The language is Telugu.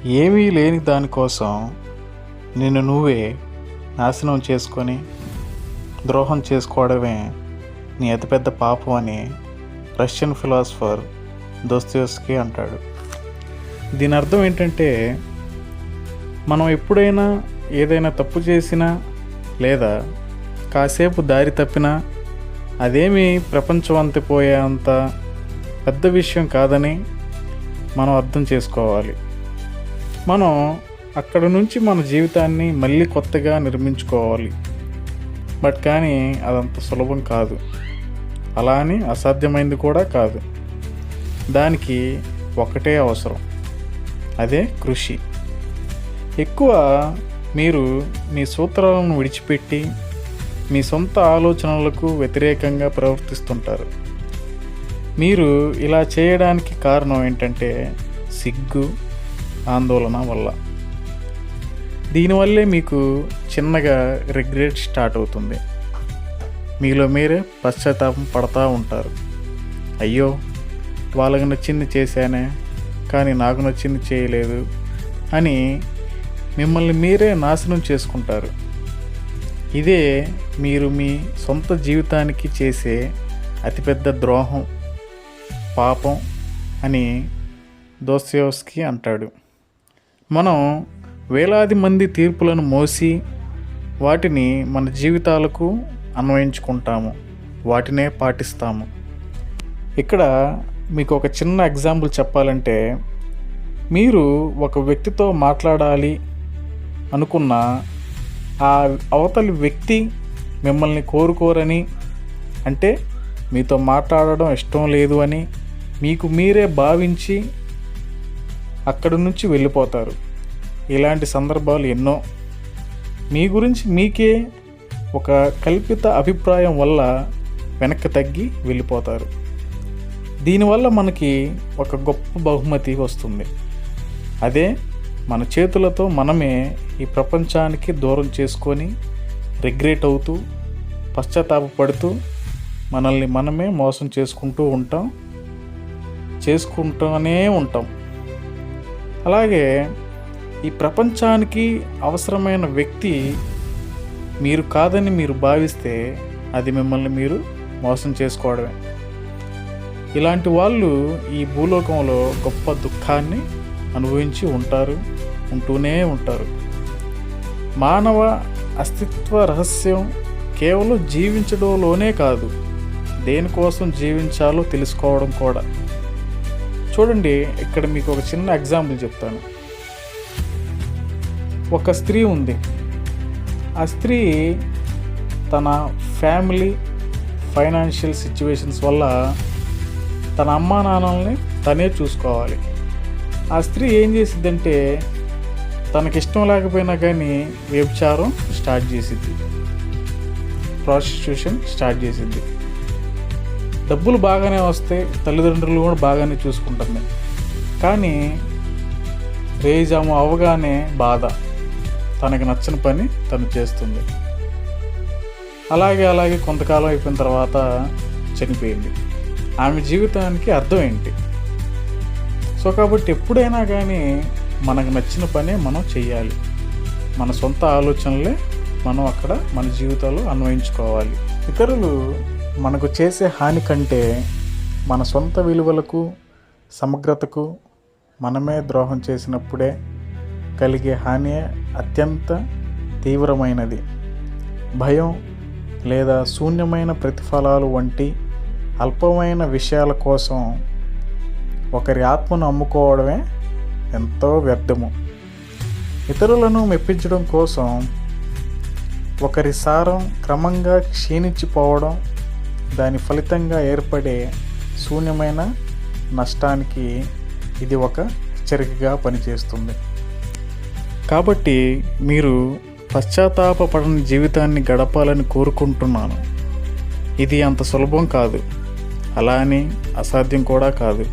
ఏమీ లేని దానికోసం నిన్ను నువ్వే నాశనం చేసుకొని ద్రోహం చేసుకోవడమే నీ అతిపెద్ద పాపం అని రష్యన్ ఫిలాసఫర్ దోస్తోయెవ్స్కీ అంటాడు. దీని అర్థం ఏంటంటే, మనం ఎప్పుడైనా ఏదైనా తప్పు చేసినా లేదా కాసేపు దారి తప్పినా అదేమీ ప్రపంచం అంతిపోయే అంత పెద్ద విషయం కాదని మనం అర్థం చేసుకోవాలి. మనం అక్కడ నుంచి మన జీవితాన్ని మళ్ళీ కొత్తగా నిర్మించుకోవాలి. కానీ అదంత సులభం కాదు, అలా అని అసాధ్యమైంది కూడా కాదు. దానికి ఒకటే అవసరం, అదే కృషి. ఎక్కువ మీరు మీ సూత్రాలను విడిచిపెట్టి మీ సొంత ఆలోచనలకు వ్యతిరేకంగా ప్రవర్తిస్తుంటారు. మీరు ఇలా చేయడానికి కారణం ఏంటంటే సిగ్గు, ఆందోళన వల్ల. దీనివల్లే మీకు చిన్నగా రిగ్రెట్ స్టార్ట్ అవుతుంది. మీలో మీరే పశ్చాత్తాపం పడతా ఉంటారు. అయ్యో, వాళ్ళకి నచ్చింది చేశానే కానీ నాకు నచ్చింది చేయలేదు అని మిమ్మల్ని మీరే నాశనం చేసుకుంటారు. ఇదే మీరు మీ సొంత జీవితానికి చేసే అతిపెద్ద ద్రోహం, పాపం అని దోస్తోయెవ్స్కీ అంటాడు. మనం వేలాది మంది తీర్పులను మోసి వాటిని మన జీవితాలకు అన్వయించుకుంటాము, వాటినే పాటిస్తాము. ఇక్కడ మీకు ఒక చిన్న ఎగ్జాంపుల్ చెప్పాలంటే, మీరు ఒక వ్యక్తితో మాట్లాడాలి అనుకున్న ఆ అవతలి వ్యక్తి మిమ్మల్ని కోరుకోరని, అంటే మీతో మాట్లాడడం ఇష్టం లేదు అని మీకు మీరే భావించి అక్కడి నుంచి వెళ్ళిపోతారు. ఇలాంటి సందర్భాలు ఎన్నో. మీ గురించి మీకే ఒక కల్పిత అభిప్రాయం వల్ల వెనక్కి తగ్గి వెళ్ళిపోతారు. దీనివల్ల మనకి ఒక గొప్ప బహుమతి వస్తుంది. అదే మన చేతులతో మనమే ఈ ప్రపంచానికి దూరం చేసుకొని రిగ్రెట్ అవుతూ పశ్చాత్తాపపడుతూ మనల్ని మనమే మోసం చేసుకుంటూనే ఉంటాం. అలాగే ఈ ప్రపంచానికి అవసరమైన వ్యక్తి మీరు కాదని మీరు భావిస్తే అది మిమ్మల్ని మీరు మోసం చేసుకోవడమే. ఇలాంటి వాళ్ళు ఈ భూలోకంలో గొప్ప దుఃఖాన్ని అనుభవించి ఉంటూనే ఉంటారు. మానవ అస్తిత్వ రహస్యం కేవలం జీవించడంలోనే కాదు, దేనికోసం జీవించాలో తెలుసుకోవడం కూడా. చూడండి, ఇక్కడ మీకు ఒక చిన్న ఎగ్జాంపుల్ చెప్తాను. ఒక స్త్రీ ఉంది. ఆ స్త్రీ తన ఫ్యామిలీ ఫైనాన్షియల్ సిచ్యువేషన్స్ వల్ల తన అమ్మా నాన్నల్ని తనే చూసుకోవాలి. ఆ స్త్రీ ఏం చేసిద్దంటే, తనకిష్టం లేకపోయినా కానీ వ్యభిచారం స్టార్ట్ చేసిద్ది, ప్రాస్టిట్యూషన్ స్టార్ట్ చేసిద్ది. డబ్బులు బాగానే వస్తాయి, తల్లిదండ్రులు కూడా బాగానే చూసుకుంటుంది. కానీ రేజాము అవగానే బాధ, తనకి నచ్చని పని తను చేస్తుంది. అలాగే కొంతకాలం అయిపోయిన తర్వాత చనిపోయింది. ఆమె జీవితానికి అర్థం ఏంటి? కాబట్టి ఎప్పుడైనా కానీ మనకు నచ్చిన పనే మనం చెయ్యాలి. మన సొంత ఆలోచనలే మనం అక్కడ మన జీవితాల్లో అన్వయించుకోవాలి. ఇతరులు మనకు చేసే హాని కంటే మన సొంత విలువలకు, సమగ్రతకు మనమే ద్రోహం చేసినప్పుడే కలిగే హాని అత్యంత తీవ్రమైనది. భయం లేదా శూన్యమైన ప్రతిఫలాలు వంటి అల్పమైన విషయాల కోసం ఒకరి ఆత్మను అమ్ముకోవడమే ఎంతో వ్యర్థము. ఇతరులను మెప్పించడం కోసం ఒకరి సారం క్రమంగా క్షీణించిపోవడం, దాని ఫలితంగా ఏర్పడే శూన్యమైన నష్టానికి ఇది ఒక హెచ్చరికగా పనిచేస్తుంది. కాబట్టి మీరు పశ్చాత్తాపపడని జీవితాన్ని గడపాలని కోరుకుంటున్నాను. ఇది అంత సులభం కాదు, అలా అని అసాధ్యం కూడా కాదు.